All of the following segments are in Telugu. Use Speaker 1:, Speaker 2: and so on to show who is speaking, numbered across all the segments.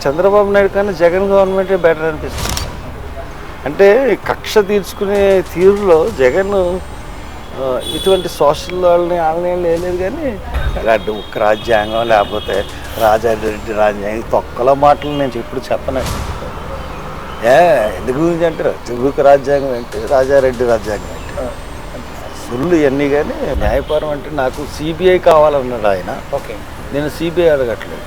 Speaker 1: చంద్రబాబు నాయుడు కన్నా జగన్ గవర్నమెంటే బెటర్ అనిపిస్తుంది. అంటే కక్ష తీర్చుకునే తీరులో జగన్ ఇటువంటి సోషల్ వాళ్ళని వేయలేదు, కానీ ఇలాంటి ఒక్క రాజ్యాంగం లేకపోతే రాజారెడ్డి రాజ్యాంగం తొక్కల మాటలు నేను ఎప్పుడు చెప్పను. ఎందుకు గురించి అంటారు తెలుగుకి రాజ్యాంగం ఏంటి, రాజారెడ్డి రాజ్యాంగం ఏంటి, సుళ్ళు ఇవన్నీ. కానీ న్యాయపరం అంటే నాకు సిబిఐ కావాలన్నాడు ఆయన.
Speaker 2: ఓకే,
Speaker 1: నేను సిబిఐ అడగట్లేదు.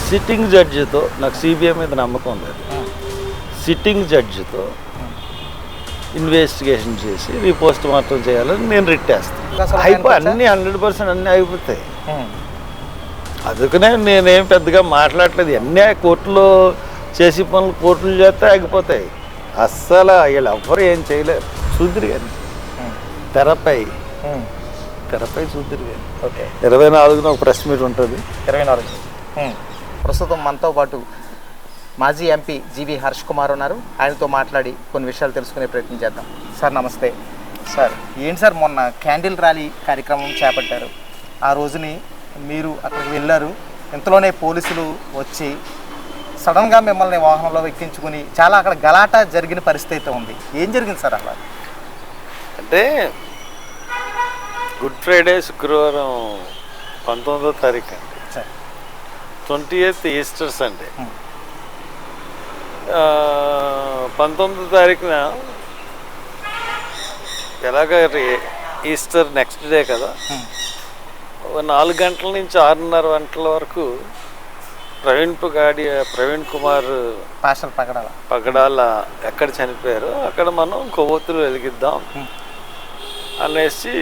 Speaker 1: సిట్టింగ్ జడ్జితో నాకు సిబిఐ మీద నమ్మకం లేదు. సిట్టింగ్ జడ్జితో ఇన్వెస్టిగేషన్ చేసి రీపోస్ట్ మార్టం చేయాలని నేను రిట్ వేస్తాను. అన్నీ 100% అన్నీ అయిపోతాయి. అందుకనే నేనేం పెద్దగా మాట్లాడలేదు. అన్నీ కోర్టులో చేసి పనులు కోర్టులు చేస్తే ఆగిపోతాయి. అస్సలు వీళ్ళు ఎవ్వరు ఏం చేయలేరు. చూద్దరు కానీ తెరపై చూద్దరు కానీ.
Speaker 2: ఓకే,
Speaker 1: 24న ఒక ప్రెస్ మీట్ ఉంటుంది.
Speaker 2: 24. ప్రస్తుతం మనతో పాటు మాజీ ఎంపీ జీవి హర్ష్ కుమార్ ఉన్నారు. ఆయనతో మాట్లాడి కొన్ని విషయాలు తెలుసుకునే ప్రయత్నం చేద్దాం. సార్ నమస్తే. సార్ ఏంటి సార్, మొన్న క్యాండిల్ ర్యాలీ కార్యక్రమం చేపట్టారు. ఆ రోజుని మీరు అక్కడికి వెళ్ళారు. ఇంతలోనే పోలీసులు వచ్చి సడన్గా మిమ్మల్ని వాహనంలో ఎక్కించుకుని చాలా అక్కడ గలాట జరిగిన పరిస్థితి ఉంది. ఏం జరిగింది సార్ అలా?
Speaker 1: అంటే గుడ్ ఫ్రైడే శుక్రవారం 19వ తారీఖు అండి. 20th Easter Sunday. 19వ తారీఖున ఎలాగ ఈస్టర్ నెక్స్ట్ డే కదా, 4 గంటల నుంచి 6:30 గంటల వరకు ప్రవీణ్ కుమార్ పగడాల ఎక్కడ చనిపోయారో అక్కడ మనం కొవ్వొత్తులు వెలిగిద్దాం అనేసి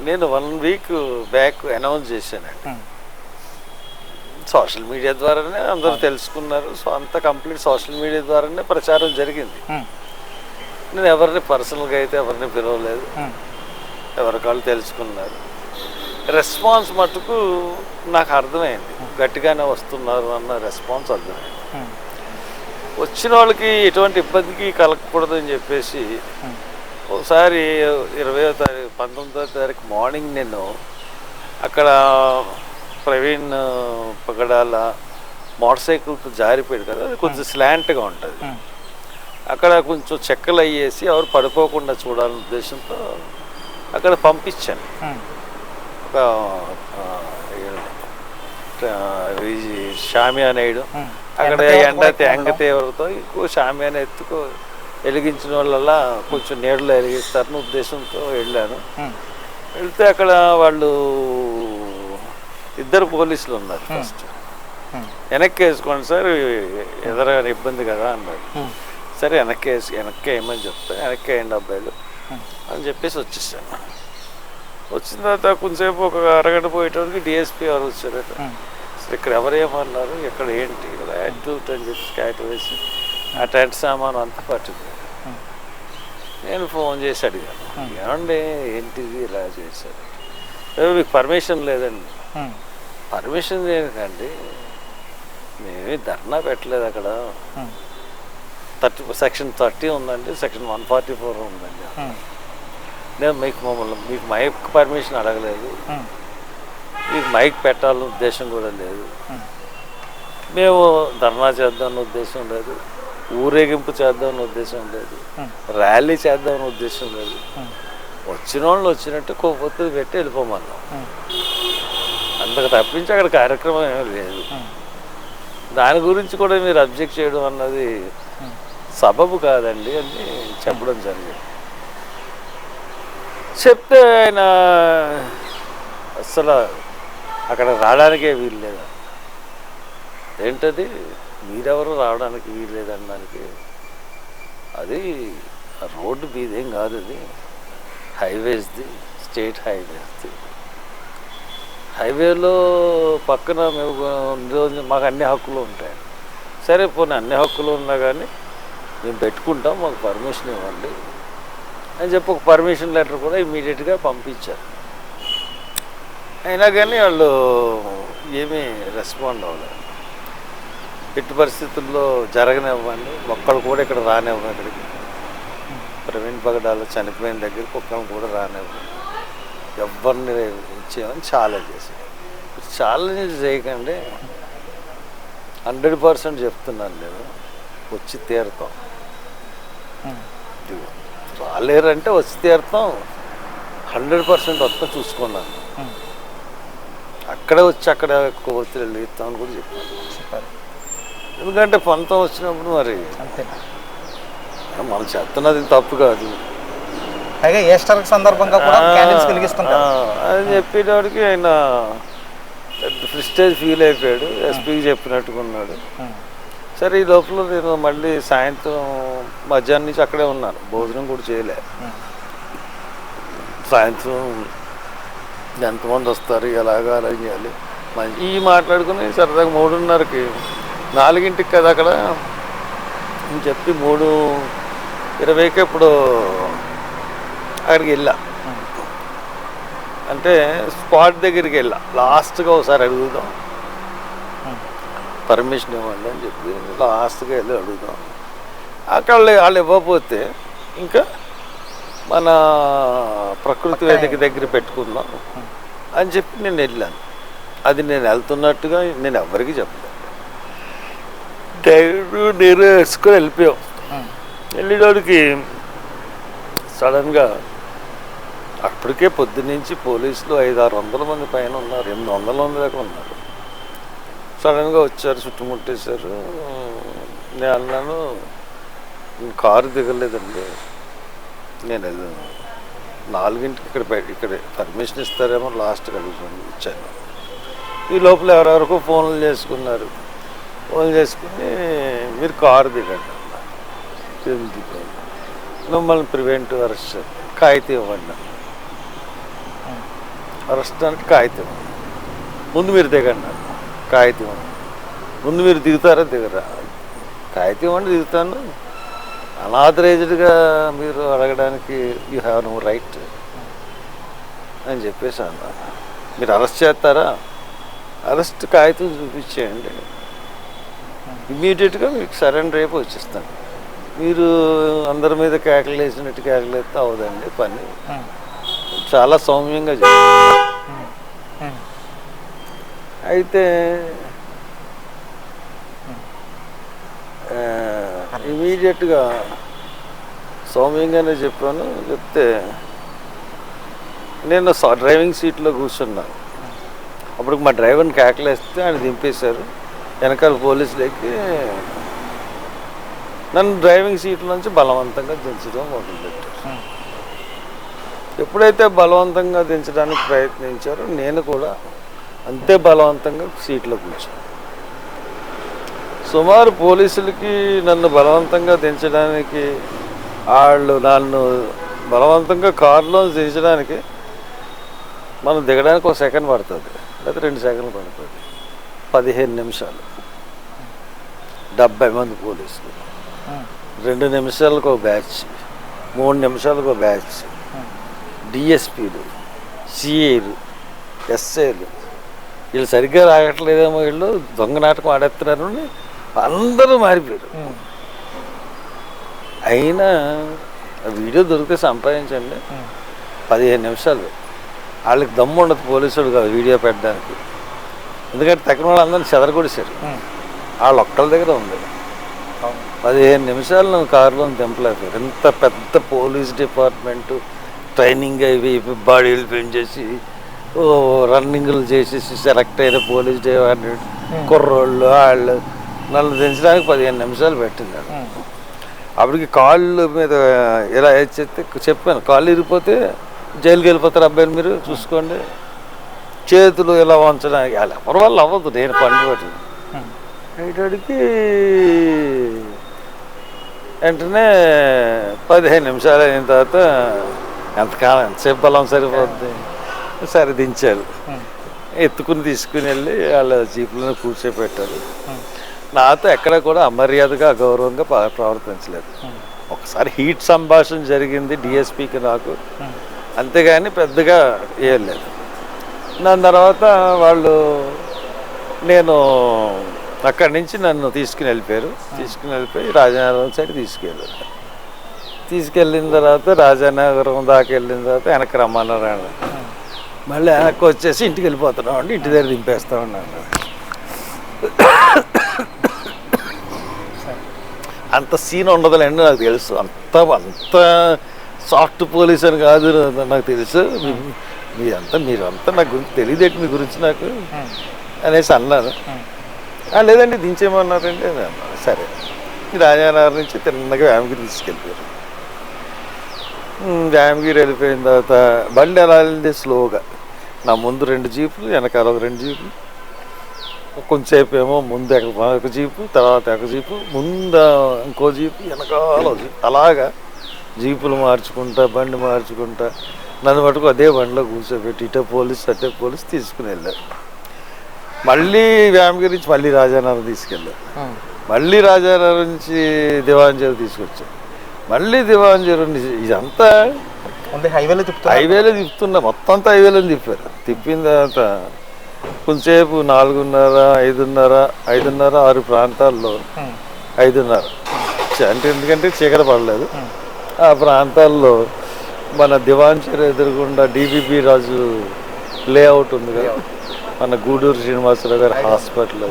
Speaker 1: నేను 1 వీక్ బ్యాక్ అనౌన్స్ చేశానండి. సోషల్ మీడియా ద్వారానే అందరూ తెలుసుకున్నారు. సో అంతా కంప్లీట్ సోషల్ మీడియా ద్వారానే ప్రచారం జరిగింది. నేను ఎవరిని పర్సనల్గా అయితే ఎవరిని పిలవలేదు. ఎవరికాళ్ళు తెలుసుకున్నారు. రెస్పాన్స్ మటుకు నాకు అర్థమైంది, గట్టిగానే వస్తున్నారు అన్న రెస్పాన్స్ అర్థమైంది. వచ్చిన వాళ్ళకి ఎటువంటి ఇబ్బందికి కలగకూడదు అని చెప్పేసి ఒకసారి 19వ తారీఖు మార్నింగ్ నేను అక్కడ ప్రవీణ్ పగడాల మోటార్ సైకిల్తో జారిపోయాడు కదా, అది కొంచెం స్లాంట్గా ఉంటుంది. అక్కడ కొంచెం చెక్కలు అయ్యేసి ఎవరు పడిపోకుండా చూడాలనే ఉద్దేశంతో అక్కడ పంపించాను. ఒక షామియానా వేయడం, అక్కడ ఎంగతేవరతో ఇంకో షామియానా ఎత్తుకో వెలిగించిన వాళ్ళ కొంచెం నీడలో వెలిగిస్తారని ఉద్దేశంతో వెళ్ళాను. వెళ్తే అక్కడ వాళ్ళు 2 పోలీసులు ఉన్నారు. ఫస్ట్ వెనక్కి వేసుకోండి సార్, ఎదురు ఇబ్బంది కదా అన్నారు. సరే వెనక్కి వేయమని చెప్తా, వెనక్కి వేయండి అబ్బాయిలు అని చెప్పేసి వచ్చేసాను. వచ్చిన తర్వాత కొంచెంసేపు ఒక అరగంట పోయేటోడికి డిఎస్పీ ఎవరు వచ్చారట. అసలు ఇక్కడ ఎవరేమన్నారు, ఇక్కడ ఏంటి ఇలా అడ్యూట్ అని చెప్పి క్యాట్ వేసి ఆ టెంట్ సామాను అంతా పట్టుకుపోయారు. నేను ఫోన్ చేసి అడిగాను, ఏమండి ఏంటిది ఇలా చేశారు? మీకు పర్మిషన్ లేదండి. పర్మిషన్ దేనికండి, మేమీ ధర్నా పెట్టలేదు. అక్కడ సెక్షన్ 30 ఉందండి, సెక్షన్ 144 ఉందండి. నేను మీకు మైక్ పర్మిషన్ అడగలేదు, మీకు మైక్ పెట్టాలన్న ఉద్దేశం కూడా లేదు, మేము ధర్నా చేద్దామన్న ఉద్దేశం లేదు, ఊరేగింపు చేద్దామన్న ఉద్దేశం లేదు, ర్యాలీ చేద్దామన్న ఉద్దేశం లేదు. వచ్చిన వాళ్ళు వచ్చినట్టు కొవ్వొత్తులు పెట్టి వెళ్ళిపోమన్నాం. అంతకు తప్పించి అక్కడ కార్యక్రమం ఏమీ లేదు. దాని గురించి కూడా మీరు అబ్జెక్ట్ చేయడం అన్నది సబబు కాదండి అని చెప్పడం జరిగింది. చెప్తే ఆయన అసలు అక్కడ రావడానికే వీలు లేదు. ఏంటది, మీరెవరు రావడానికి వీలు లేదనడానికి? అది రోడ్డు మీదేం కాదు, అది హైవేస్ది, స్టేట్ హైవేస్ది. హైవేలో పక్కన మేము మాకు అన్ని హక్కులు ఉంటాయి. సరే పోనీ అన్ని హక్కులు ఉన్నా కానీ మేము పెట్టుకుంటాం, మాకు పర్మిషన్ ఇవ్వండి అని చెప్పి ఒక పర్మిషన్ లెటర్ కూడా ఇమీడియట్గా పంపించారు. అయినా కానీ వాళ్ళు ఏమీ రెస్పాండ్ అవ్వలేదు. ఎట్టి పరిస్థితుల్లో జరగనివ్వండి, ఒక్కళ్ళు కూడా ఇక్కడ రానివ్వండి, ఇక్కడికి ప్రవీణ్ పగడాల చనిపోయిన దగ్గరికి ఒక్కళ్ళు కూడా రానివ్వండి, ఎవరిని ఇచ్చేయమని ఛాలెంజ్ చేశారు. ఛాలెంజ్ చేయకండి, 100% చెప్తున్నాను నేను, వచ్చి తీరుతాం. రాలేరంటే వచ్చి తీరుతాం, 100% వస్తా చూసుకున్నాను. అక్కడే వచ్చి అక్కడ ఒత్తిడి ఇస్తామని కూడా చెప్పారు. ఎందుకంటే పంతం వచ్చినప్పుడు మరి
Speaker 2: అంతే,
Speaker 1: మనం చెప్తున్నది తప్పు కాదు.
Speaker 2: పైగా ఈస్టర్ సందర్భంగా కూడా క్యాండిల్స్ వెలిగిస్తుంటారు
Speaker 1: అని చెప్పేటోడికి ఆయన పెద్ద ప్రిస్టేజ్ ఫీల్ అయిపోయాడు. ఎస్పీకి చెప్పినట్టుగా ఉన్నాడు. సరే, ఈ లోపల నేను మళ్ళీ సాయంత్రం మధ్యాహ్నం నుంచి అక్కడే ఉన్నాను, భోజనం కూడా చేయలే. సాయంత్రం ఎంతమంది వస్తారు, ఎలాగా అలా చేయాలి మంచి మాట్లాడుకుని సరదాగా 3:30కి 4ంటికి కదా అక్కడ అని చెప్పి 3:20కి ఇప్పుడు అక్కడికి వెళ్ళా. అంటే స్పాట్ దగ్గరికి వెళ్ళా, లాస్ట్గా ఒకసారి అడుగుదాం, పర్మిషన్ ఇవ్వండి అని చెప్పి లాస్ట్గా వెళ్ళి అడుగుదాం. అక్కడ వాళ్ళు ఇవ్వకపోతే ఇంకా మన ప్రకృతి వేదిక దగ్గర పెట్టుకుందాం అని చెప్పి నేను వెళ్ళాను. అది నేను వెళ్తున్నట్టుగా నేను ఎవరికి చెప్పలేదు. నేను వేసుకొని వెళ్ళిపోయాం. వెళ్ళేటోడికి సడన్గా అప్పటికే పొద్దున్నుంచి పోలీసులు 500-600 మంది పైన ఉన్నారు, 800 మంది దాకా ఉన్నారు. సడన్గా వచ్చారు, చుట్టుముట్టేశారు. నేను అన్నాను, కారు దిగలేదండి, నేను వెళ్ళాను 4ంటికి ఇక్కడ పర్మిషన్ ఇస్తారేమో లాస్ట్కి అడుగుతుంది ఇచ్చాను. ఈ లోపల ఎవరెవరికో ఫోన్లు చేసుకున్నారు. ఫోన్లు చేసుకుని మీరు కారు దిగండి దిగాను. మిమ్మల్ని ప్రివెంటివ్ అరెస్ట్ కాగితం ఇవ్వండి, అరెస్ట్ అంటే కాగితం ముందు మీరు దిగండి, కాగితం ముందు మీరు దిగుతారా దిగరా, కాగితం ఇవ్వండి దిగుతాను, అనాథరైజ్డ్గా మీరు అడగడానికి యూ హ్యావ్ నో రైట్ అని చెప్పేసి అన్నా. మీరు అరెస్ట్ చేస్తారా, అరెస్ట్ కాగితం చూపించేయండి, ఇమ్మీడియట్గా మీకు సరెండర్ రేపు వచ్చేస్తాను. మీరు అందరి మీద కేకలు వేసినట్టు కేకలు వేస్తే అవదండి పని, చాలా సౌమ్యంగా చెప్పారు. అయితే ఇమీడియట్గా సౌమ్యంగానే చెప్పాను. చెప్తే నేను డ్రైవింగ్ సీట్లో కూర్చున్నాను. అప్పుడు మా డ్రైవర్ని కేకలేస్తే ఆయన దింపేశారు. వెనకాల పోలీసులు ఎక్కి నన్ను డ్రైవింగ్ సీట్ల నుంచి బలవంతంగా దించడం మొదలుపెట్టారు. ఎప్పుడైతే బలవంతంగా దించడానికి ప్రయత్నించారో నేను కూడా అంతే బలవంతంగా సీట్లో కూర్చున్నాను. సుమారు పోలీసులకి నన్ను బలవంతంగా దించడానికి, వాళ్ళు నన్ను బలవంతంగా కారులో దించడానికి మనం దిగడానికి 1 సెకండ్ పడుతుంది, లేదా 2 సెకండ్లు పడుతుంది. 15 నిమిషాలు, 70 మంది పోలీసులు, 2 నిమిషాలకు ఒక బ్యాచ్, 3 నిమిషాలకు ఒక బ్యాచ్, డిఎస్పీలు, సిఐలు, ఎస్ఐలు, వీళ్ళు సరిగ్గా రాగట్లేదేమో, వీళ్ళు దొంగ నాటకం ఆడేస్తున్నారు అని అందరూ మారిపోయారు. అయినా వీడియో దొరికితే సంపాదించండి. 15 నిమిషాలు వాళ్ళకి దమ్ము ఉండదు పోలీసులు కాదు వీడియో పెట్టడానికి, ఎందుకంటే తగిన వాళ్ళు అందరినీ చెదరగొడిశారు. వాళ్ళు ఒక్కళ్ళ దగ్గర ఉంది. 15 నిమిషాలు నువ్వు కారులో దింపలేకపోయారు. ఎంత పెద్ద పోలీస్ డిపార్ట్మెంటు, ట్రైనింగ్ అవి బాడీలు పెంచేసి రన్నింగ్లు చేసేసి సెలెక్ట్ అయిన పోలీస్ డిపార్ట్మెంట్ కుర్రోళ్ళు వాళ్ళు నన్ను దించడానికి 15 నిమిషాలు పెట్టింది. అప్పటికి కాళ్ళు మీద ఇలా చెప్తే చెప్పాను, కాళ్ళు ఇరిగిపోతే జైలుకి వెళ్ళిపోతారు అబ్బాయిని మీరు చూసుకోండి, చేతులు ఇలా వంచడానికి వాళ్ళు ఎవరి వల్ల అవ్వదు, నేను పండు పట్టింది. అడిగి వెంటనే 15 నిమిషాలు అయిన తర్వాత ఎంతకాలం ఎంతసేపు బలం సరిపోద్ది, సరే దించారు. ఎత్తుకుని తీసుకుని వెళ్ళి వాళ్ళ జీపులను కూర్చోపెట్టారు. నాతో ఎక్కడ కూడా అమర్యాదగా అగౌరవంగా ప్రవర్తించలేదు. ఒకసారి హీట్ సంభాషణ జరిగింది డిఎస్పీకి నాకు, అంతేగాని పెద్దగా ఏం లేదు. దాని తర్వాత వాళ్ళు నేను అక్కడి నుంచి నన్ను తీసుకుని వెళ్ళిపోయి రాజానగరం సైడ్ తీసుకెళ్ళిన తర్వాత రాజానగరం దాకా వెళ్ళిన తర్వాత వెనక్కి రమ్మన్నారు. మళ్ళీ వెనక్కి వచ్చేసి ఇంటికి వెళ్ళిపోతున్నాం అండి, ఇంటి దగ్గర దింపేస్తామన్నాను. అంత సీన్ ఉండదులేండి, నాకు తెలుసు. అంత సాఫ్ట్ పోలీస్ అని కాదు నాకు తెలుసు. మీరంతా నాకు గురించి తెలియదేంటి మీ గురించి నాకు అనేసి అన్నాను. లేదండి దించేయమన్నారండి అని అన్నాను. సరే రాజానగర్ నుంచి తిన్నగా వ్యామగిరి తీసుకెళ్ళిపోయారు. వ్యామగిరి వెళ్ళిపోయిన తర్వాత బండి ఎలా వెళ్ళింది స్లోగా. నా ముందు 2 జీపులు, వెనకాల ఒక 2 జీపులు. కొంచెంసేపు ఏమో ముందు ఒక జీపు, తర్వాత ఒక జీపు, ముందు ఇంకో జీపు, వెనకాల జీపు, అలాగా జీపులు మార్చుకుంటా బండి మార్చుకుంటా నన్ను మటుకు అదే బండిలో కూర్చోబెట్టి ఇటే పోలీస్ అటే పోలీస్ తీసుకుని వెళ్ళారు. మళ్ళీ వ్యామగిరి నుంచి మళ్ళీ రాజానగరం తీసుకెళ్ళారు. మళ్ళీ రాజానగరం నుంచి దివాంజరు తీసుకొచ్చారు. మళ్ళీ దివాంజరు ఇదంతా హైవేలో తిప్పుతున్నా. మొత్తం అంతా హైవేలో తిప్పారు. తిప్పిన తర్వాత కొంచెంసేపు 4:30, 5:30, 6 ప్రాంతాల్లో 5:30 అంటే ఎందుకంటే చీకటి పడలేదు. ఆ ప్రాంతాల్లో మన దివాంజర్ ఎదురుగుండా డిబిబి రాజు లేఅవుట్ ఉంది కదా, మన గూడూరు శ్రీనివాసరావు గారి హాస్పిటల్,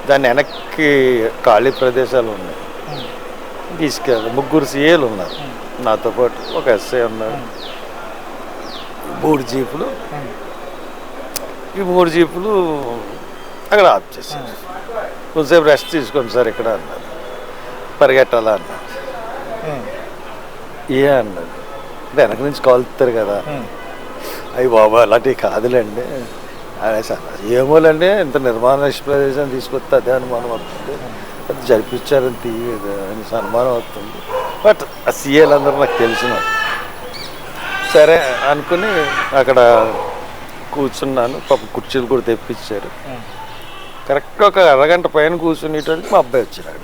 Speaker 1: దాని వెనక్కి ఖాళీ ప్రదేశాలు ఉన్నాయి. తీసుకెళ్ళి 3 సీఏలు ఉన్నారు నాతో పాటు, ఒక ఎస్ఐ ఉన్నాడు. 3 జీపులు, ఈ 3 జీపులు అక్కడ ఆఫ్ చేశారు. కొంచెంసేపు రెస్ట్ తీసుకోండి సార్ ఇక్కడ అన్నారు. పరిగెట్టాలా అన్నారు. అన్నాడు. అంటే వెనక నుంచి కాలుతారు కదా. అయ్యి బాబా అలాంటివి కాదులేండి అనేసి అన్నారు. ఏమోలేండి ఇంత నిర్మాణ ప్రదేశం తీసుకొస్తే అదే అనుమానం వస్తుంది, అది జరిపించారని తీయదు అనేసి అనుమానం వస్తుంది. బట్ ఆ సీఏలందరూ నాకు తెలిసిన. సరే అనుకుని అక్కడ కూర్చున్నాను. పాప కుర్చీలు కూడా తెప్పించారు. కరెక్ట్గా ఒక అరగంట పైన కూర్చునేటోడికి మా అబ్బాయి వచ్చాడు.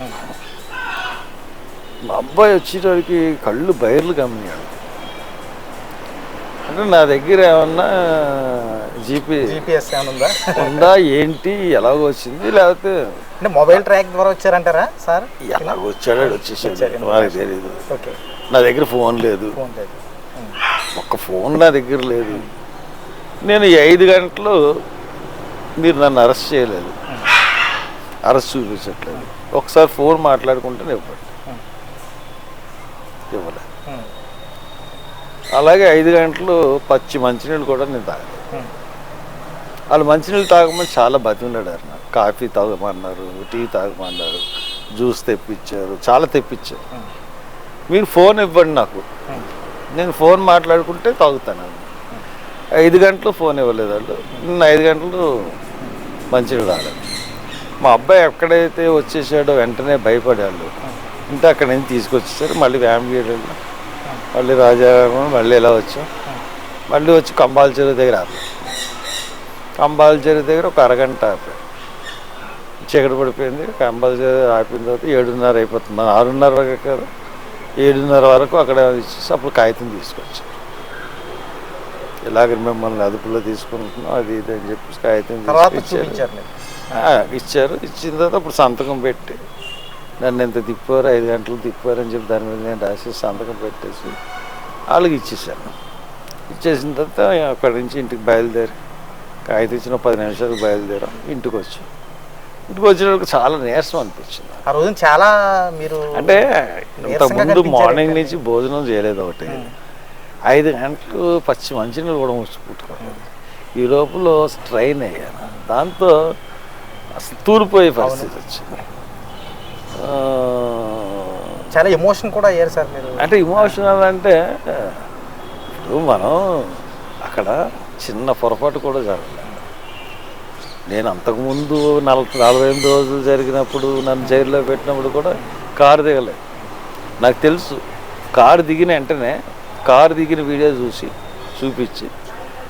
Speaker 1: మా అబ్బాయి వచ్చేటోడికి కళ్ళు బయర్లు గమనియాడు. అంటే నా దగ్గర ఏమన్నా జీపీఎస్ ఉందా ఏంటి, ఎలాగ వచ్చింది, లేకపోతే
Speaker 2: మొబైల్ ట్రాక్ ద్వారా వచ్చారంటారా సార్?
Speaker 1: ఎలాగ వచ్చాడు వచ్చేసాడు వాళ్ళకి తెలియదు. నా దగ్గర ఫోన్ లేదు, ఒక్క ఫోన్ నా దగ్గర లేదు. నేను 5 గంటలు మీరు నన్ను అరెస్ట్ చేయలేదు, అరెస్ట్ చూపించట్లేదు. ఒకసారి ఫోన్ మాట్లాడుకుంటే ఇవ్వలేదు. అలాగే 5 గంటలు పచ్చి మంచినీళ్ళు కూడా నేను తాగలేదు. వాళ్ళు మంచినీళ్ళు తాగమని చాలా బతిమలాడారు. నాకు కాఫీ తాగమన్నారు, టీ తాగమన్నారు, జ్యూస్ తెప్పించారు, చాలా తెప్పించారు. మీరు ఫోన్ ఇవ్వండి నాకు, నేను ఫోన్ మాట్లాడుకుంటే తాగుతాను. 5 గంటలు ఫోన్ ఇవ్వలేదు వాళ్ళు. నిన్న 5 గంటలు మంచినీళ్ళు తాగలేదు. మా అబ్బాయి ఎక్కడైతే వచ్చేసాడో వెంటనే భయపడాడు. అంటే అక్కడి నుంచి తీసుకొచ్చేసారు. మళ్ళీ వ్యామగిరి, మళ్ళీ రాజానగరం, మళ్ళీ ఇలా వచ్చాం. మళ్ళీ వచ్చి కంబాల చెరువు దగ్గర ఆపాం. కంబాల చెరువు దగ్గర ఒక అరగంట ఆపాం. చీకటి పడిపోయింది. కంబాల చెరువు ఆపిన తర్వాత 7:30 అయిపోతుంది. 6:30 వరకు కదా, 7:30 వరకు అక్కడ ఇచ్చేసి అప్పుడు కాగితం తీసుకొచ్చాం. ఇలాగ మిమ్మల్ని అదుపులో తీసుకుంటున్నాం అది ఇది అని చెప్పి కాగితం ఇచ్చారు. ఇచ్చిన తర్వాత అప్పుడు సంతకం పెట్టి నన్ను ఎంత తిప్పారు, 5 గంటలు తిప్పారని చెప్పి దాని మీద నేను రాసి సంతకం పెట్టేసి వాళ్ళకి ఇచ్చేసాను. ఇచ్చేసిన తర్వాత అక్కడి నుంచి ఇంటికి బయలుదేరి కాగితం ఇచ్చిన 10 నిమిషాలకు బయలుదేరాం. ఇంటికి వచ్చాం. ఇంటికి వచ్చినప్పుడు చాలా నీరసం అనిపించింది.
Speaker 2: ఆ రోజు చాలా మీరు
Speaker 1: అంటే ఇంతకుముందు మార్నింగ్ నుంచి భోజనం చేయలేదు. ఒకటి 5 గంటలు పచ్చి మంచినీళ్ళు కూడా ముచ్చుకుంటున్నాను. ఈ లోపల స్ట్రైన్ అయ్యాను. దాంతో అసలు తూరిపోయే పరిస్థితి వచ్చింది.
Speaker 2: చాలా ఎమోషన్ కూడా అయ్యారు సార్ మీరు.
Speaker 1: అంటే ఎమోషనల్ అంటే ఇప్పుడు మనం అక్కడ చిన్న పొరపాటు కూడా జరగలేదు. నేను అంతకుముందు 48 రోజులు జరిగినప్పుడు నన్ను జైల్లో పెట్టినప్పుడు కూడా కారు దిగలేదు. నాకు తెలుసు కారు దిగిన వెంటనే కారు దిగిన వీడియో చూపించి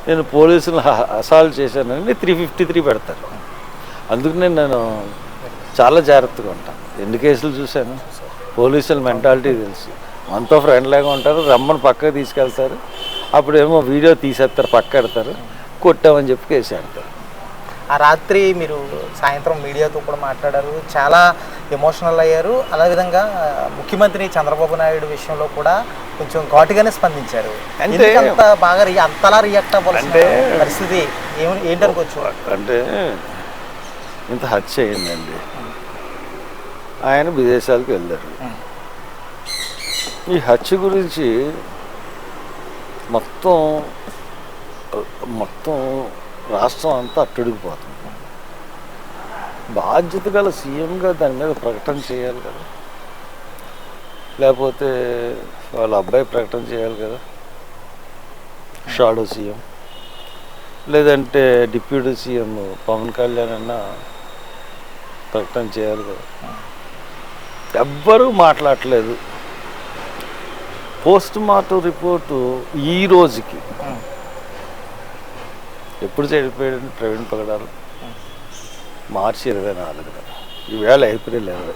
Speaker 1: నేను పోలీసులు అసాల్ట్ చేశానని 353 పెడతారు. అందుకనే నేను చాలా జాగ్రత్తగా ఉంటాను. ఎన్ని కేసులు చూశాను. పోలీసుల మెంటాలిటీ తెలుసు. మనతో ఫ్రెండ్ లాగా ఉంటారు. రమ్మని పక్కకు తీసుకెళ్తారు. అప్పుడేమో వీడియో తీసేస్తారు, పక్క పెడతారు, కొట్టామని చెప్పి కేసు పెడతారు.
Speaker 2: ఆ రాత్రి మీరు సాయంత్రం మీడియాతో కూడా మాట్లాడారు, చాలా ఎమోషనల్ అయ్యారు. అదేవిధంగా ముఖ్యమంత్రి చంద్రబాబు నాయుడు విషయంలో కూడా కొంచెం ఘాటుగానే స్పందించారు. అంటే అంత బాగా అంతలా రియాక్ట్ అవ్వాల్సిన పరిస్థితి ఏంటనుకోవచ్చు?
Speaker 1: అంటే ఇంత హత్య అయిందండి. ఆయన విదేశాలకు వెళ్ళారు. ఈ హత్య గురించి మొత్తం రాష్ట్రం అంతా అట్టడిగిపోతుంది. బాధ్యత గల సీఎంగా దాని మీద ప్రకటన చేయాలి కదా, లేకపోతే వాళ్ళ అబ్బాయి ప్రకటన చేయాలి కదా, షాడో సీఎం, లేదంటే డిప్యూటీ సీఎం పవన్ కళ్యాణ్ అన్న ప్రకటన చేయాలి కదా. ఎవ్వరూ మాట్లాడలేదు. పోస్ట్ మార్టం రిపోర్టు ఈ రోజుకి ఎప్పుడు చనిపోయాడు ప్రవీణ్ పగడాలు? మార్చి 24 కదా, ఈవేళ ఏప్రిల్ 20.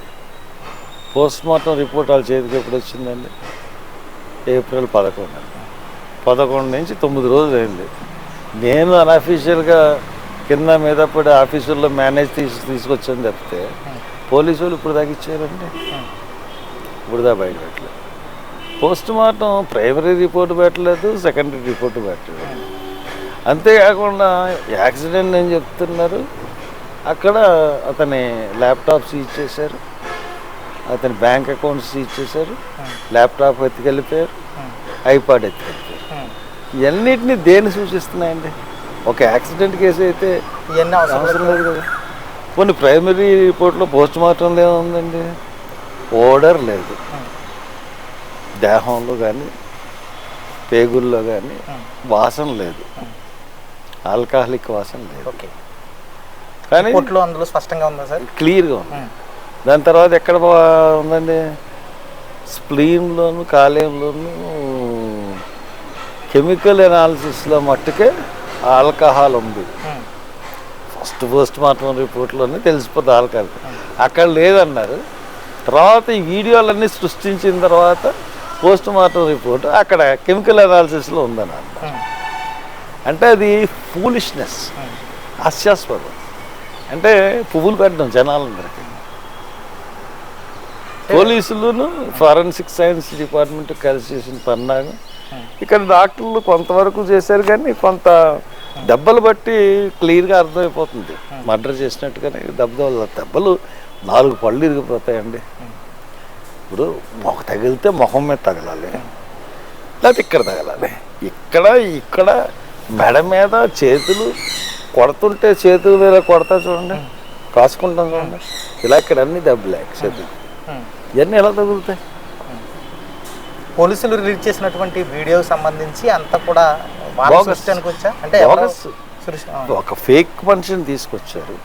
Speaker 1: పోస్ట్ మార్టం రిపోర్ట్ వాళ్ళ చేతికి ఎప్పుడు వచ్చిందండి? ఏప్రిల్ 11. 11 నుంచి 9 రోజులు అయింది. నేను అన్అఫీషియల్గా కింద మీద పడి ఆఫీసుల్లో మేనేజ్ తీసుకొచ్చాను తప్పితే పోలీసు వాళ్ళు ఇప్పుడు దాకా ఇచ్చారండి, ఇప్పుడు దాకా బయట పెట్టలేదు. పోస్ట్ మార్టం ప్రైమరీ రిపోర్ట్ పెట్టలేదు, సెకండరీ రిపోర్ట్ పెట్టలేదు. అంతేకాకుండా యాక్సిడెంట్ అని చెప్తున్నారు. అక్కడ అతని ల్యాప్టాప్ సీజ్ చేశారు, అతని బ్యాంక్ అకౌంట్ సీజ్ చేశారు, ల్యాప్టాప్ ఎత్తుకెళ్ళిపోయారు, ఐపాడ్ ఎత్తుకెళ్ళిపోయారు. ఇవన్నిటిని దేన్ని సూచిస్తున్నాయండి? ఒక యాక్సిడెంట్ కేసు అయితే
Speaker 2: ఇవన్నీ
Speaker 1: అవసరం లేదు కదా. కొన్ని ప్రైమరీ రిపోర్ట్లో పోస్ట్ మార్టంలో ఏముందండి? ఓడర్ లేదు, దేహంలో కానీ పేగుల్లో కానీ వాసన లేదు, ఆల్కహాలిక్ వాసన లేదు.
Speaker 2: ఓకే,
Speaker 1: కానీ
Speaker 2: అందులో స్పష్టంగా ఉందా సార్?
Speaker 1: క్లియర్గా ఉంది. దాని తర్వాత ఎక్కడ ఉందండి? స్ప్లీన్లోను కాలేయంలోను కెమికల్ ఎనాలిసిస్లో మట్టుకే ఆల్కహాల్ ఉంది. పోస్ట్ మార్టం రిపోర్ట్లోనే తెలిసిపోతుంది ఆల్కహాల్. అక్కడ లేదన్నారు. తర్వాత ఈ వీడియోలన్నీ సృష్టించిన తర్వాత పోస్ట్ మార్టం రిపోర్ట్ అక్కడ కెమికల్ అనాలిసిస్లో ఉందని అన్నారు. అంటే అది ఫూలిష్నెస్, హాస్యాస్పదం. అంటే పువ్వులు పెట్టడం జనాలందరికీ. పోలీసులను ఫారెన్సిక్ సైన్స్ డిపార్ట్మెంట్ కలిసి చేసిన పన్నాను. ఇక్కడ డాక్టర్లు కొంతవరకు చేశారు, కానీ కొంత దెబ్బలు బట్టి క్లియర్గా అర్థమైపోతుంది మర్డర్ చేసినట్టుగానే. దెబ్బలు 4 పళ్ళు ఇరిగిపోతాయండి. ఇప్పుడు తగిలితే మొహం మీద తగలాలి, లేకపోతే ఇక్కడ తగలాలి. ఇక్కడ మెడ మీద చేతులు కొడుతుంటే చేతుల మీద కొడతా చూడండి, కాసుకుంటాం చూడండి, ఇలా ఇక్కడ అన్ని దెబ్బలే చేతులు. ఇవన్నీ ఎలా తగులుతాయి?
Speaker 2: పోలీసులు రిలీజ్ చేసినటువంటి వీడియోకి సంబంధించి అంతా కూడా అంటే
Speaker 1: ఒక ఫేక్ మనిషిని తీసుకొచ్చారు,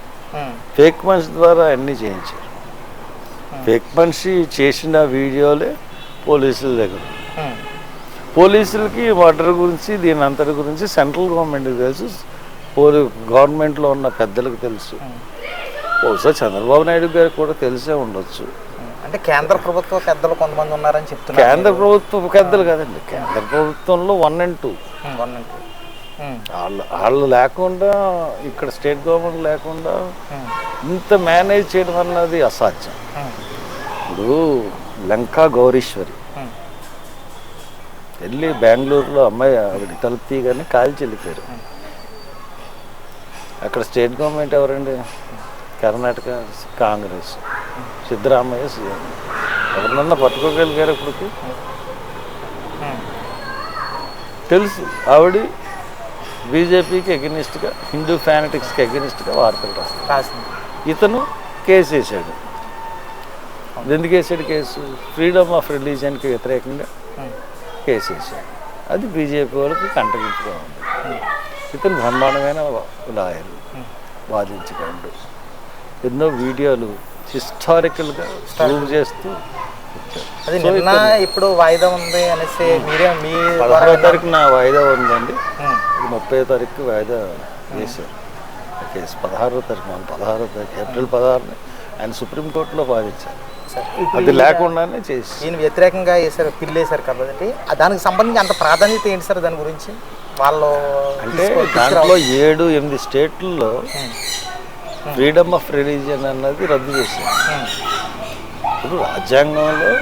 Speaker 1: ఫేక్ మనిషి ద్వారా అన్నీ చేయించారు. ఫేక్ మనిషి చేసిన వీడియోలే పోలీసుల దగ్గర. పోలీసులకి మర్డర్ గురించి దీని అంతటి గురించి సెంట్రల్ గవర్నమెంట్కి తెలుసు, గవర్నమెంట్లో ఉన్న పెద్దలకు తెలుసు, బహుశా చంద్రబాబు నాయుడు గారికి కూడా తెలిసే ఉండొచ్చు.
Speaker 2: అంటే కేంద్ర ప్రభుత్వ పెద్దలు కొంతమంది ఉన్నారని చెప్తున్నారు.
Speaker 1: కేంద్ర ప్రభుత్వ పెద్దలు కాదండి, కేంద్ర ప్రభుత్వంలో 1 and 2 వాళ్ళు లేకుండా, ఇక్కడ స్టేట్ గవర్నమెంట్ లేకుండా ఇంత మేనేజ్ చేయడం అన్నది అసాధ్యం. ఇప్పుడు లంకా గౌరీశ్వరి వెళ్ళి బెంగళూరులో అమ్మాయి ఆవిడ తలుపు తీయగానే కాల్చి వెళ్ళిపోయారు. అక్కడ స్టేట్ గవర్నమెంట్ ఎవరండి? కర్ణాటక కాంగ్రెస్, సిద్ధరామయ్య సీఎం. ఎవరినన్నా పట్టుకోగలిగారు ఇప్పటికి? తెలుసు ఆవిడ బీజేపీకి ఎగనిస్ట్గా, హిందూ ఫ్యానటిక్స్కి ఎగనిస్ట్గా వార్తలు రాస్తుంది. ఇతను కేసు వేసాడు. ఎందుకు వేసాడు కేసు? ఫ్రీడమ్ ఆఫ్ రిలీజియన్కి వ్యతిరేకంగా కేసు వేసాడు. అది బీజేపీ వాళ్ళకి కంటగింపుగా ఉంది. ఇతను బ్రహ్మాండమైన లాయర్, వాదించగలడు. ఎన్నో వీడియోలు హిస్టారికల్గా ప్రూవ్ చేస్తూ
Speaker 2: అది నిన్న ఇప్పుడు వాయిదా ఉంది అనేసి మీరే మీ
Speaker 1: 16వ తారీఖున వాయిదా ఉందండి. 30వ తారీఖు వాయిదా వేశారు కేసు. 16వ తారీఖు, మన 16వ తారీఖు ఏప్రిల్ 16ని ఆయన సుప్రీంకోర్టులో వాదించారు. అది లేకుండానే చేసి
Speaker 2: ఈయన వ్యతిరేకంగా వేసారు, పిల్లు వేశారు కాబట్టి దానికి సంబంధించి అంత ప్రాధాన్యత ఏంటి సార్ దాని గురించి? వాళ్ళు
Speaker 1: అంటే దాంట్లో 7-8 స్టేట్లలో ఫ్రీడమ్ ఆఫ్ రిలీజియన్ అన్నది రద్దు చేశారు. ఇప్పుడు రాజ్యాంగంలో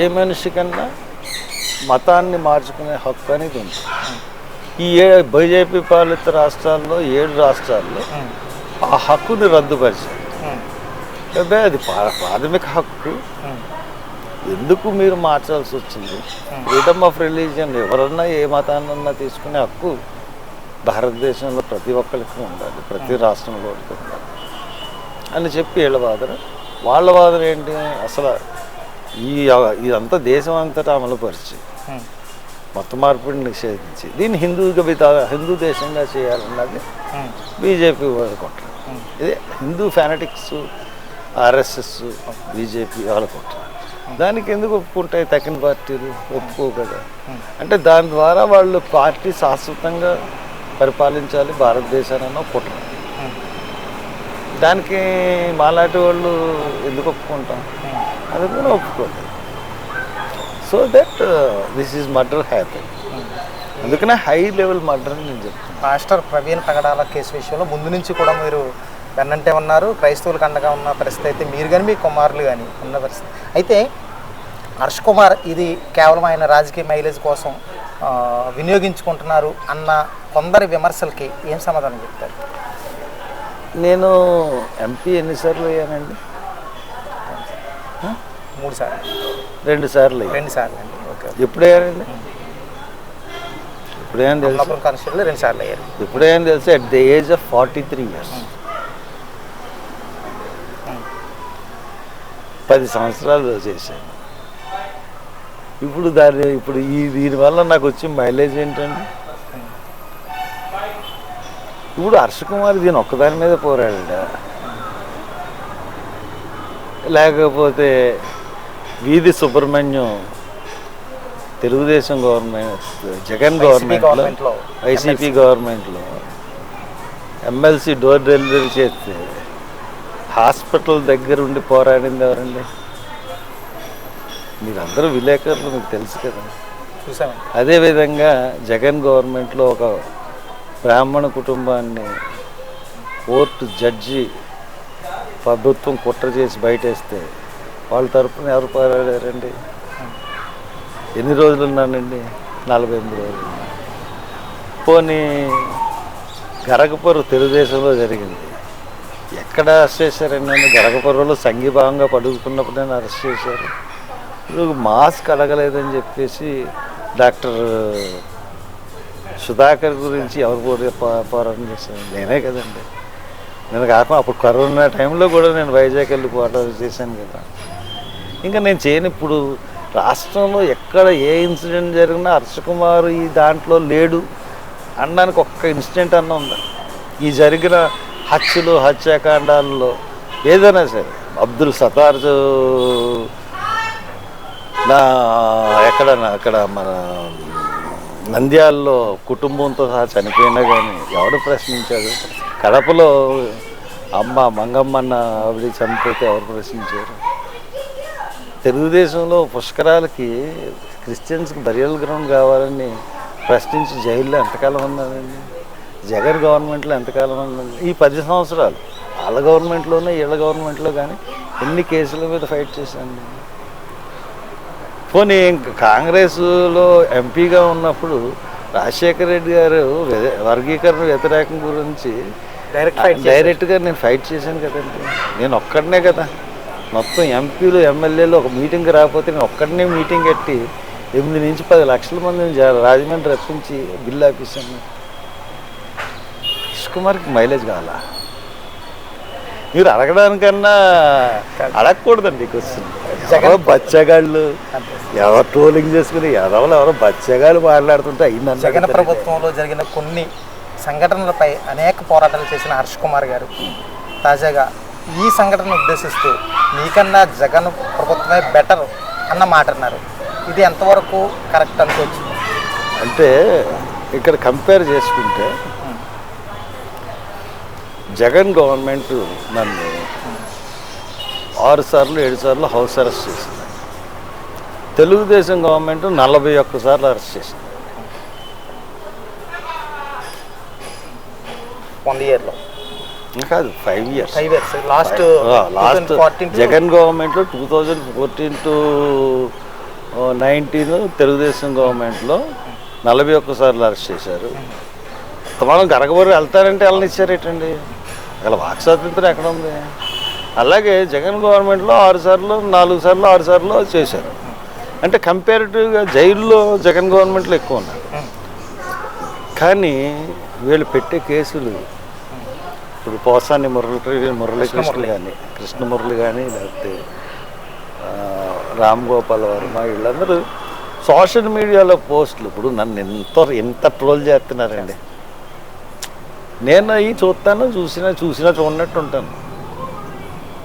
Speaker 1: ఏ మనిషికన్నా మతాన్ని మార్చుకునే హక్కు అనేది ఉంది. ఈ బీజేపీ పాలిత రాష్ట్రాల్లో 7 రాష్ట్రాల్లో ఆ హక్కుని రద్దుపరిచారు. అదే అది ప్రాథమిక హక్కు. ఎందుకు మీరు మార్చాల్సి వచ్చింది? ఫ్రీడమ్ ఆఫ్ రిలీజియన్, ఎవరన్నా ఏ మతాన్నన్నా తీసుకునే హక్కు భారతదేశంలో ప్రతి ఒక్కరికి ఉండాలి, ప్రతి రాష్ట్రంలో ఉండాలి అని చెప్పి వాళ్ళ వాదన ఏంటి? అసలు ఇదంతా దేశం అంతటా అమలుపరిచి మత మార్పిడిని నిషేధించి దీన్ని హిందూ దేశంగా చేయాలన్నది బీజేపీ వాళ్ళ కుట్ర. ఇదే హిందూ ఫ్యానటిక్స్, ఆర్ఎస్ఎస్, బీజేపీ వాళ్ళ కుట్ర. దానికి ఎందుకు ఒప్పుకుంటాయి తక్కిన పార్టీలు? ఒప్పుకో కదా. అంటే దాని ద్వారా వాళ్ళు పార్టీ శాశ్వతంగా పరిపాలించాలి భారతదేశాన్ని కుట్ర. దానికి మాలాంటి వాళ్ళు ఎందుకు ఒప్పుకుంటాం? అది కూడా ఒప్పుకోలేదు. So that this is murder happen. అందుకనే హై లెవెల్ మర్డర్ అని నేను చెప్తాను.
Speaker 2: మాస్టర్ ప్రవీణ్ పగడాల కేసు విషయంలో ముందు నుంచి కూడా మీరు వెన్నంటే ఉన్నారు, క్రైస్తవులకు అండగా ఉన్న పరిస్థితి అయితే మీరు కానీ మీ కుమారులు కానీ ఉన్న పరిస్థితి. అయితే హర్ష్ కుమార్ ఇది కేవలం ఆయన రాజకీయ మైలేజ్ కోసం వినియోగించుకుంటున్నారు అన్న కొందరి విమర్శలకి ఏం సమాధానం చెప్తారు?
Speaker 1: నేను ఎంపీ ఎన్నిసార్లు అయ్యానండి?
Speaker 2: 3 సార్లు.
Speaker 1: 2 సార్లు.
Speaker 2: 2 సార్లు అండి. ఓకే.
Speaker 1: ఎప్పుడు అయ్యారండి? ఎప్పుడేం తెలుసు?
Speaker 2: కాన్స్టిట్యూన్సీలో 2 సార్లు అయ్యారు.
Speaker 1: ఎప్పుడేం తెలుసు? At the age of 43 years. 10 సంవత్సరాలు చేశాను. ఇప్పుడు దీనివల్ల నాకు వచ్చే మైలేజ్ ఏంటండి? ఇప్పుడు హర్ష కుమార్ దీని ఒక్కదాని మీద పోరాడా, లేకపోతే వీధి సుబ్రహ్మణ్యం తెలుగుదేశం గవర్నమెంట్, జగన్ గవర్నమెంట్లో, వైసీపీ గవర్నమెంట్లో ఎమ్మెల్సీ డోర్ డెలివరీ చేస్తే హాస్పిటల్ దగ్గర ఉండి పోరాడింది ఎవరండి? మీరందరూ విలేకరులు, మీకు తెలుసు కదా.
Speaker 2: చూసామండి.
Speaker 1: అదేవిధంగా జగన్ గవర్నమెంట్లో ఒక బ్రాహ్మణ కుటుంబాన్ని కోర్టు జడ్జి ప్రభుత్వం కుట్ర చేసి బయటేస్తే వాళ్ళ తరఫున ఎవరు పోరాడారండి? ఎన్ని రోజులు ఉన్నానండి? 48 రోజులు. పోనీ గరగపర్రు తెలుగుదేశంలో జరిగింది, ఎక్కడ అరెస్ట్ చేశారండి? నన్ను గరగపర్రులో సంఘీభావంగా పడుకున్నప్పుడు నేను అరెస్ట్ చేశారు. ఇప్పుడు మాస్క్ అడగలేదని చెప్పేసి డాక్టర్ సుధాకర్ గురించి ఎవరు పోరాటం చేశారు? నేనే కదండి. నేను కాకుండా అప్పుడు కరోనా టైంలో కూడా నేను వైజాగ్ వెళ్ళి పోరాటం చేశాను కదా. ఇంకా నేను చేయను. ఇప్పుడు రాష్ట్రంలో ఎక్కడ ఏ ఇన్సిడెంట్ జరిగినా హర్ష కుమార్ ఈ దాంట్లో లేడు అనడానికి ఒక్క ఇన్సిడెంట్ అన్న ఉందా? ఈ జరిగిన హత్యాకాండాల్లో ఏదైనా సరే, అబ్దుల్ సతార్ అక్కడ మన నంద్యాలలో కుటుంబంతో సహా చనిపోయినా కానీ ఎవడు ప్రశ్నించాడు? కడపలో మంగమ్మన్న ఆవిడ చనిపోతే ఎవరు ప్రశ్నించారు? తెలుగుదేశంలో పుష్కరాలకి క్రిస్టియన్స్కి బరియల్ గ్రౌండ్ కావాలని ప్రశ్నించి జైల్లో ఎంతకాలం ఉన్నారండి? జగన్ గవర్నమెంట్లో ఎంతకాలం ఉందండి? ఈ 10 సంవత్సరాలు వాళ్ళ గవర్నమెంట్లోనే వీళ్ళ గవర్నమెంట్లో కానీ ఎన్ని కేసుల మీద ఫైట్ చేశాను. పోనీ కాంగ్రెస్లో ఎంపీగా ఉన్నప్పుడు రాజశేఖర రెడ్డి గారు వర్గీకరణ వ్యతిరేకం గురించి డైరెక్ట్గా నేను ఫైట్ చేశాను కదండి. నేను ఒక్కడనే కదా, మొత్తం ఎంపీలు ఎమ్మెల్యేలు ఒక మీటింగ్కి రాకపోతే నేను ఒక్కడనే మీటింగ్ కట్టి 8 నుంచి 10 లక్షల మందిని రాజమండ్రి రప్పించి బిల్లు ఆపేశాను. హర్ష్ కుమార్కి మైలేజ్ కావాలా? మీరు అడగడానికన్నా అడగకూడదండి క్వశ్చన్. ఎవరో బచ్చగాళ్ళు, ఎవరు ట్రోలింగ్ చేసుకుని ఎవరో బచ్చగాళ్ళు మాట్లాడుతుంటే అయింది.
Speaker 2: జగన్ ప్రభుత్వంలో జరిగిన కొన్ని సంఘటనలపై అనేక పోరాటాలు చేసిన హర్ష్ కుమార్ గారు తాజాగా ఈ సంఘటనను ఉద్దేశిస్తూ నీకన్నా జగన్ ప్రభుత్వమే బెటర్ అన్న మాట అన్నారు. ఇది ఎంతవరకు కరెక్ట్ అనుకోవచ్చు?
Speaker 1: అంటే ఇక్కడ కంపేర్ చేసుకుంటే జగన్ గవర్నమెంట్ నన్ను 6 సార్లు 7 సార్లు హౌస్ అరెస్ట్ చేసింది. తెలుగుదేశం గవర్నమెంట్ 41 సార్లు అరెస్ట్ చేసింది.
Speaker 2: 1 ఇయర్లో
Speaker 1: కాదు, 5 years.
Speaker 2: లాస్ట్
Speaker 1: జగన్ గవర్నమెంట్లో 2014 to 19 తెలుగుదేశం గవర్నమెంట్లో 41 సార్లు అరెస్ట్ చేశారు. మనం గరగబోరు వెళ్తారంటే వెళ్ళనిచ్చారేటండి? అలా వాక్ స్వాతంత్రం ఎక్కడ ఉంది? అలాగే జగన్ గవర్నమెంట్లో 6 సార్లు 4 సార్లు 6 సార్లు చేశారు. అంటే కంపారిటివ్గా జైల్లో జగన్ గవర్నమెంట్లో ఎక్కువ ఉన్నారు. కానీ వీళ్ళు పెట్టే కేసులు ఇప్పుడు పోసాని మురళీకృష్ణ కానీ కృష్ణమురళి కానీ లేకపోతే రామ్ గోపాల్ వర్మ వీళ్ళందరూ సోషల్ మీడియాలో పోస్టులు ఇప్పుడు నన్ను ఎంత ట్రోల్ చేస్తున్నారండి. నేను అవి చూసినా చూడనట్టు ఉంటాను.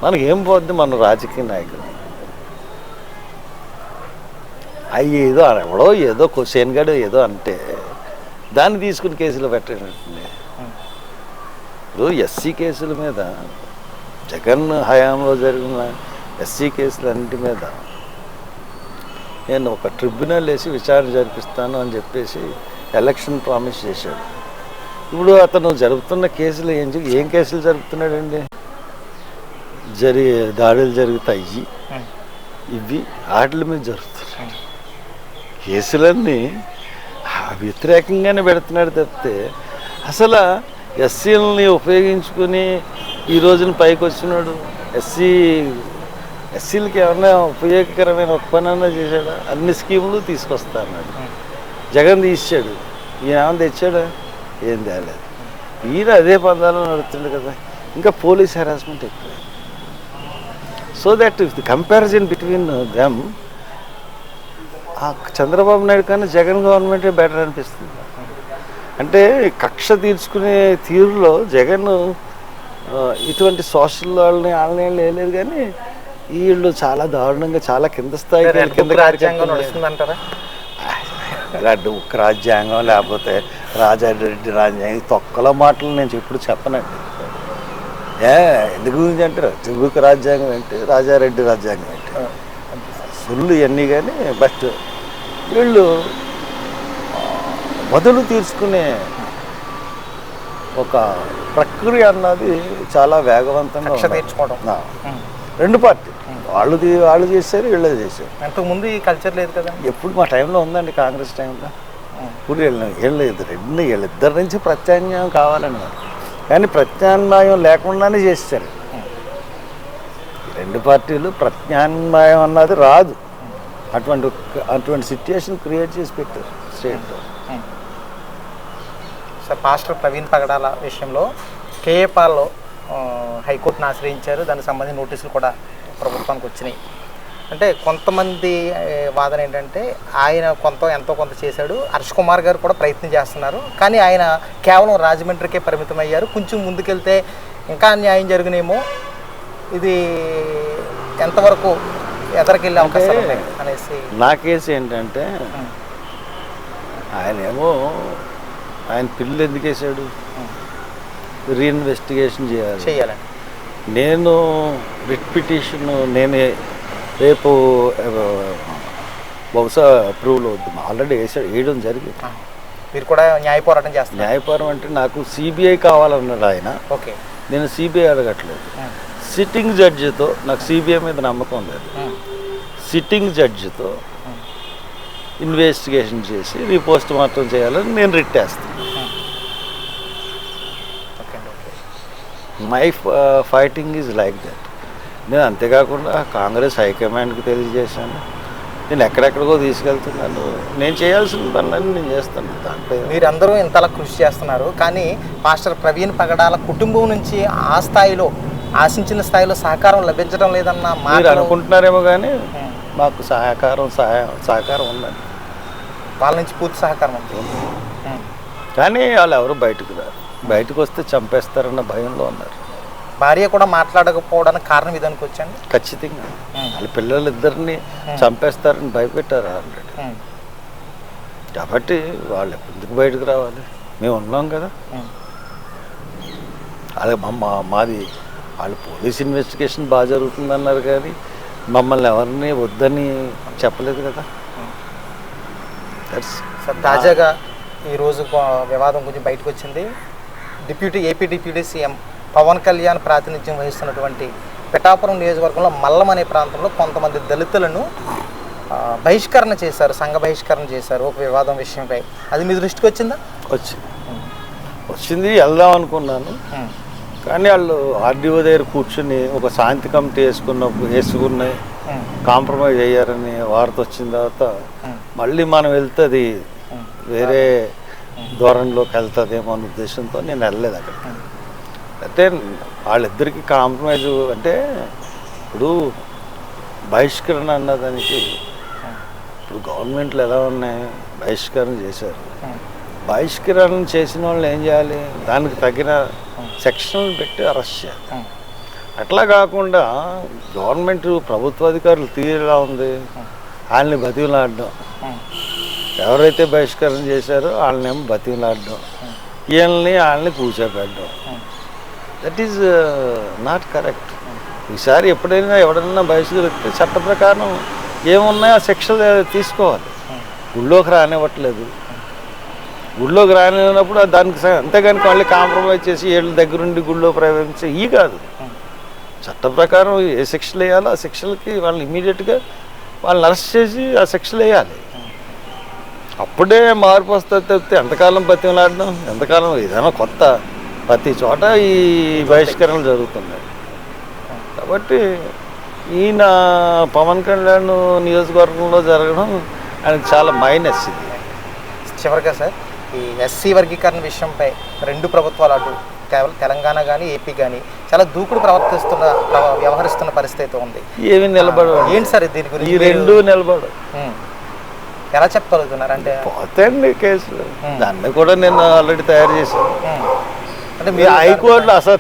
Speaker 1: మనకి ఏం పోద్ది మన రాజకీయ నాయకులు అవి ఏదో ఎవడో ఏదో సేన్గాడు ఏదో అంటే దాన్ని తీసుకుని కేసులు పెట్టండి. ఇప్పుడు ఎస్సీ కేసుల మీద జగన్ హయాంలో జరిగిన ఎస్సీ కేసులన్నింటి మీద నేను ఒక ట్రిబ్యునల్ వేసి విచారణ జరిపిస్తాను అని చెప్పేసి ఎలక్షన్ ప్రామిస్ చేశాడు. ఇప్పుడు అతను జరుపుతున్న కేసులు ఏం కేసులు జరుపుతున్నాడండి? దాడులు జరుగుతాయి ఇవి వాటి మీద జరుగుతున్నాయి. కేసులన్నీ వ్యతిరేకంగానే పెడుతున్నాడు తప్పితే అసలు ఎస్సీలని ఉపయోగించుకుని ఈ రోజున పైకి వచ్చినాడు. ఎస్సీలకి ఏమన్నా ఉపయోగకరమైన ఒక పని అన్నా చేశాడా? అన్ని స్కీములు తీసుకొస్తా అన్నాడు. జగన్ తీసాడు. ఈయన ఏమన్నా తెచ్చాడా? ఏం తేలేదు. ఈయన అదే పందాలు నడుతుండే కదా. ఇంకా పోలీస్ హెరాస్మెంట్ ఎక్కువ. So that if the comparison between them Chandrababu Naidu కన్నా జగన్ గవర్నమెంటే బెటర్ అనిపిస్తుంది. అంటే కక్ష తీర్చుకునే తీరులో జగన్ ఇటువంటి సోషల్ వాళ్ళని వేయలేదు. కానీ వీళ్ళు చాలా దారుణంగా చాలా కింద స్థాయి ఒక్క రాజ్యాంగం లేకపోతే రాజారెడ్డి రాజ్యాంగం తొక్కల మాటలు నేను ఎప్పుడు చెప్పనండి. ఎందుకు గురించి అంటే తెలుగుకి రాజ్యాంగం ఏంటి, రాజారెడ్డి రాజ్యాంగం ఏంటి, సుళ్ళు ఇవన్నీ. కానీ బట్ వీళ్ళు బదులు తీర్చుకునే ఒక ప్రక్రియ అన్నది చాలా వేగవంతంగా రెండు పార్టీ వాళ్ళు చేశారు, వీళ్ళు చేశారు.
Speaker 2: అంతకుముందు ఈ కల్చర్ లేదు కదా.
Speaker 1: ఎప్పుడు మా టైంలో ఉందండి, కాంగ్రెస్ టైంలో. ఇప్పుడు వీళ్ళిద్దరి నుంచి ప్రత్యామ్నాయం కావాలన్నారు. కానీ ప్రత్యామ్నాయం లేకుండానే చేశారు. రెండు పార్టీలు ప్రత్యామ్నాయం అన్నది రాదు. అటువంటి సిచ్యుయేషన్ క్రియేట్ చేసి పెట్టారు స్టేట్లో.
Speaker 2: సార్, పాస్టర్ ప్రవీణ్ పగడాల విషయంలో కేఏపాల్లో హైకోర్టును ఆశ్రయించారు. దానికి సంబంధించిన నోటీసులు కూడా ప్రభుత్వానికి వచ్చినాయి. అంటే కొంతమంది వాదన ఏంటంటే ఆయన ఎంతో కొంత చేశాడు, హర్ష్ కుమార్ గారు కూడా ప్రయత్నం చేస్తున్నారు. కానీ ఆయన కేవలం రాజమండ్రికే పరిమితం అయ్యారు. కొంచెం ముందుకెళ్తే ఇంకా అన్యాయం జరిగినేమో, ఇది ఎంతవరకు ఎదరికెళ్ళే అవకాశం అనేసి.
Speaker 1: నా కేసు ఏంటంటే ఆయన పిల్లలు ఎందుకు వేసాడు? రీఇన్వెస్టిగేషన్ చేయాలి. నేను రిట్ పిటిషన్ నేనే రేపు బహుశా అప్రూవల్ అవుతుంది. ఆల్రెడీ వేయడం జరిగింది.
Speaker 2: మీరు కూడా న్యాయ పోరాటం చేస్తారు.
Speaker 1: న్యాయపోరాటం అంటే నాకు సిబిఐ కావాలన్నాడు ఆయన.
Speaker 2: ఓకే,
Speaker 1: నేను సిబిఐ అడగట్లేదు. సిట్టింగ్ జడ్జితో నాకు సిబిఐ మీద నమ్మకం లేదు. సిట్టింగ్ జడ్జితో ఇన్వెస్టిగేషన్ చేసి రీపోస్ట్ మార్టం చేయాలని నేను రిట్ వేస్తాను. My fighting is like that. నేను అంతేకాకుండా కాంగ్రెస్ హైకమాండ్కి తెలియజేశాను. నేను ఎక్కడెక్కడికో తీసుకెళ్తున్నాను. నేను చేయాల్సిన పనులన్నీ నేను చేస్తాను. దాంట్లో
Speaker 2: మీరందరూ ఇంతలా కృషి చేస్తున్నారు. కానీ పాస్టర్ ప్రవీణ్ పగడాల కుటుంబం నుంచి ఆ స్థాయిలో ఆశించిన స్థాయిలో సహకారం లభించడం లేదన్న
Speaker 1: మీరు అనుకుంటున్నారేమో. కానీ మాకు సహకారం ఉందండి.
Speaker 2: వాళ్ళ నుంచి పూర్తి సహకారం ఉంది.
Speaker 1: కానీ వాళ్ళు ఎవరు బయటకు వస్తే చంపేస్తారన్న భయంలో ఉన్నారు.
Speaker 2: భార్య కూడా మాట్లాడకపోవడానికి కారణం ఇదానికి వచ్చండి.
Speaker 1: ఖచ్చితంగా వాళ్ళ పిల్లలిద్దరిని చంపేస్తారని భయపెట్టారు ఆల్రెడీ. కాబట్టి వాళ్ళు ఎందుకు బయటకు రావాలి? మేము ఉన్నాం కదా. అలాగే మాది వాళ్ళు పోలీస్ ఇన్వెస్టిగేషన్ బాగా జరుగుతుందన్నారు. కానీ మమ్మల్ని ఎవరిని వద్దని చెప్పలేదు కదా.
Speaker 2: సార్, తాజాగా ఈరోజు వివాదం కొంచెం బయటకు వచ్చింది. AP deputy CM Pawan Kalyan ప్రాతినిధ్యం వహిస్తున్నటువంటి పిఠాపురం నియోజకవర్గంలో మల్లం అనే ప్రాంతంలో కొంతమంది దళితులను బహిష్కరణ చేశారు, సంఘ బహిష్కరణ చేశారు ఒక వివాదం విషయంపై. అది మీ దృష్టికి వచ్చిందా?
Speaker 1: వచ్చింది, వెళ్దాం అనుకున్నాను. కానీ వాళ్ళు ఆర్డీఓ దగ్గర కూర్చుని ఒక శాంతి కమిటీ వేసుకుని కాంప్రమైజ్ అయ్యారని వార్త వచ్చిన తర్వాత మళ్ళీ మనం వెళ్తుంది వేరే ధోరణిలోకి వెళ్తుందేమో అనే ఉద్దేశంతో నేను వెళ్ళలేదు అక్కడ. అయితే వాళ్ళిద్దరికి కాంప్రమైజ్ అంటే ఇప్పుడు బహిష్కరణ అన్నదానికి ఇప్పుడు గవర్నమెంట్లు ఎలా ఉన్నాయి, బహిష్కరణ చేశారు. బహిష్కరణ చేసిన వాళ్ళని ఏం చేయాలి, దానికి తగిన సెక్షన్లు పెట్టి అరెస్ట్ చేయాలి. అట్లా కాకుండా గవర్నమెంట్ ప్రభుత్వ అధికారులు తీరేలా ఉంది, వాళ్ళని బతిమలాడడం, ఎవరైతే బహిష్కరణ చేశారో వాళ్ళనేమో బతిమలాడడం, వాళ్ళని కూర్చోబెట్టడం. That is not correct. ఈసారి ఎప్పుడైనా ఎవడైనా బహిష్కరిస్తే చట్ట ప్రకారం ఏమున్నాయో ఆ శిక్షలు తీసుకోవాలి. గుళ్ళోకి రానివ్వట్లేదు, గుళ్ళోకి రానివ్వనప్పుడు దానికి అంతేగాని మళ్ళీ కాంప్రమైజ్ చేసి వీళ్ళ దగ్గరుండి గుళ్ళో ప్రవేశించి ఈ కాదు. చట్ట ప్రకారం ఏ శిక్షలు వేయాలో ఆ శిక్షలకి వాళ్ళని ఇమీడియట్గా వాళ్ళని అరెస్ట్ చేసి ఆ శిక్షలు వేయాలి. అప్పుడే మార్పు వస్తుంది తప్పితే ఎంతకాలం బతిమలాడడం, ఎంతకాలం ఏదైనా కొత్త ప్రతి చోట ఈ బహిష్కరణలు జరుగుతున్నాయి. కాబట్టి ఈయన పవన్ కళ్యాణ్ నియోజకవర్గంలో జరగడం ఆయనకు చాలా మైనస్. ఇది
Speaker 2: చివరిగా సార్, ఈ ఎస్సీ వర్గీకరణ విషయంపై రెండు ప్రభుత్వాలు అటు కేవలం తెలంగాణ కానీ ఏపీ కానీ చాలా దూకుడు వ్యవహరిస్తున్న పరిస్థితి ఉంది.
Speaker 1: ఏమి నిలబడు
Speaker 2: ఏంటి సార్ దీని గురించి?
Speaker 1: ఈ రెండు నిలబడు
Speaker 2: ఎలా చెప్పగలుగుతున్నారు అంటే
Speaker 1: పోతాయండి కేసులు. దాన్ని కూడా నేను ఆల్రెడీ తయారు చేశాను.
Speaker 2: అంటే
Speaker 1: మీ హైకోర్టులో అసలు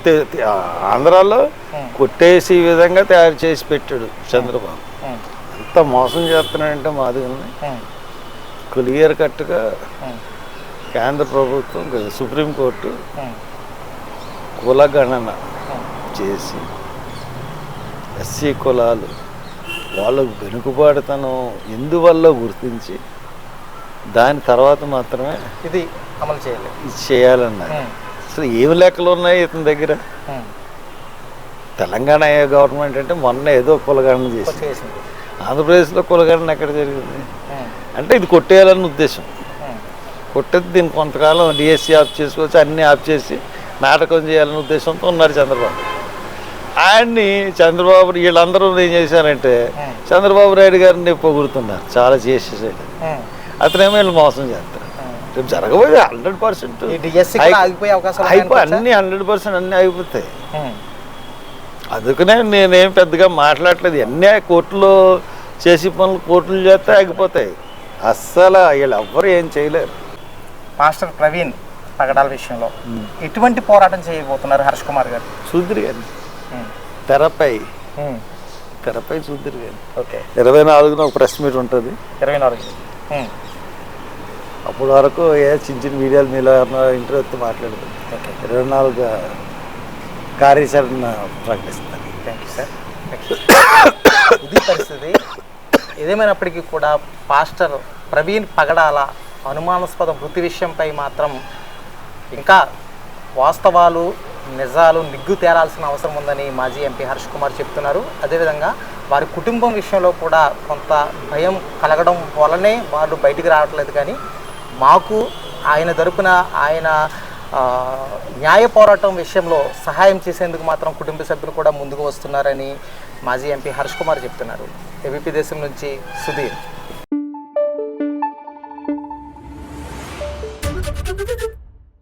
Speaker 1: ఆంధ్రాలో కొట్టేసి ఈ విధంగా తయారు చేసి పెట్టాడు చంద్రబాబు. ఎంత మోసం చేస్తున్నాడంటే మాదిగల్ని క్లియర్ కట్గా కేంద్ర ప్రభుత్వం సుప్రీంకోర్టు కులగణన చేసి ఎస్సీ కులాలు వాళ్ళకు వెనుకబాటుతనం ఎందువల్ల గుర్తించి దాని తర్వాత మాత్రమే
Speaker 2: ఇది అమలు
Speaker 1: చేయాలన్నారు. అసలు ఏమి లెక్కలు ఉన్నాయి ఇతని దగ్గర? తెలంగాణ గవర్నమెంట్ అంటే మొన్న ఏదో కులగణన చేసింది, ఆంధ్రప్రదేశ్లో కులగణన ఎక్కడ జరిగింది? అంటే ఇది కొట్టేయాలన్న ఉద్దేశం. కొట్టేది దీన్ని కొంతకాలం డిఎస్సీ ఆఫ్ చేసుకోవచ్చు, అన్నీ ఆఫ్ చేసి నాటకం చేయాలనే ఉద్దేశంతో ఉన్నారు చంద్రబాబు. చంద్రబాబు వీళ్ళందరూ ఏం చేశారంటే చంద్రబాబు నాయుడు గారిని పొగుడుతున్నారు, చాలా చేసేసాడు. అతనేమో వీళ్ళు మోసం చేస్తారు. రేపు జరగబోయే 100% అన్నీ 100% అన్నీ ఆగిపోతాయి. అందుకనే నేనేం పెద్దగా మాట్లాడలేదు. అన్నీ కోర్టులో చేసి పనులు కోర్టులు చేస్తే ఆగిపోతాయి. అస్సలు వీళ్ళు ఎవ్వరు ఏం చేయలేరు.
Speaker 2: మాస్టర్ ప్రవీణ్ పగడాల విషయంలో ఎటువంటి పోరాటం చేయబోతున్నారు హర్ష్ కుమార్ గారు?
Speaker 1: చూద్దరు కానీ తెరపై చూద్దరు కానీ.
Speaker 2: ఓకే,
Speaker 1: 24న ఒక ప్రెస్ మీట్ ఉంటుంది.
Speaker 2: 24
Speaker 1: అప్పటి వరకు చిన్న చిన్న మీడియాలు మీలో ఇంటర్వ్యూతో మాట్లాడుతుంది. 24 కార్యాచరణ ప్రకటిస్తారు.
Speaker 2: Thank you sir. ఇది పరిస్థితి. ఏదేమైనప్పటికీ కూడా పాస్టర్ ప్రవీణ్ పగడాల అనుమానాస్పద మృతి విషయంపై మాత్రం ఇంకా వాస్తవాలు నిజాలు నిగ్గు తేలాల్సిన అవసరం ఉందని మాజీ ఎంపీ హర్ష్ కుమార్ చెప్తున్నారు. అదేవిధంగా వారి కుటుంబం విషయంలో కూడా కొంత భయం కలగడం వల్లనే వాళ్ళు బయటికి రావట్లేదు. కానీ మాకు ఆయన తరపున ఆయన న్యాయ పోరాటం విషయంలో సహాయం చేసేందుకు మాత్రం కుటుంబ సభ్యులు కూడా ముందుకు వస్తున్నారని మాజీ ఎంపీ హర్ష్ కుమార్ చెప్తున్నారు. ఏబీపీ దేశం నుంచి సుధీర్.